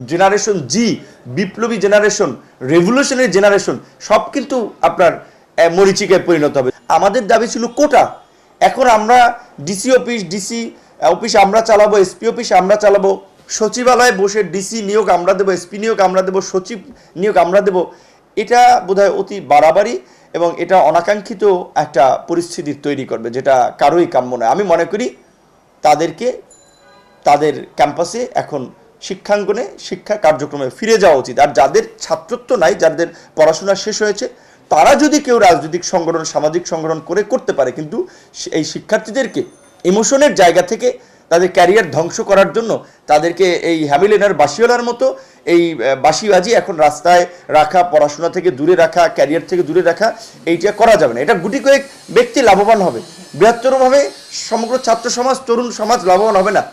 Generation জি, বিপ্লবী generation, revolutionary generation সব কিন্তু আপনার মরীচিকায় পরিণত হবে। আমাদের দাবি ছিল কোটা, এখন আমরা ডিসি অফিস আমরা চালাবো, এসপি অফিস আমরা চালাবো, সচিবালয়ে বসে ডিসি নিয়োগ আমরা দেবো, এসপি নিয়োগ আমরা দেবো, সচিব নিয়োগ আমরা দেবো। এটা বোধহয় অতি বাড়াবাড়ি এবং এটা অনাকাঙ্ক্ষিত একটা পরিস্থিতি তৈরি করবে, যেটা কারোই কাম্য নয়। আমি মনে করি তাদেরকে তাদের ক্যাম্পাসে এখন শিক্ষাঙ্গনে শিক্ষা কার্যক্রমে ফিরে যাওয়া উচিত। আর যাদের ছাত্রত্ব নাই, যাদের পড়াশোনা শেষ হয়েছে, তারা যদি কেউ রাজনৈতিক সংগঠন, সামাজিক সংগঠন করতে পারে, কিন্তু এই শিক্ষার্থীদেরকে ইমোশনের জায়গা থেকে তাদের ক্যারিয়ার ধ্বংস করার জন্য তাদেরকে এই হ্যামিলেনার বাসিওয়ালার মতো এই বাসিবাজি এখন রাস্তায় রাখা, পড়াশোনা থেকে দূরে রাখা, ক্যারিয়ার থেকে দূরে রাখা, এইটা করা যাবে না। এটা গুটি কয়েক ব্যক্তি লাভবান হবে, বৃহত্তরভাবে সমগ্র ছাত্র সমাজ, তরুণ সমাজ লাভবান হবে না।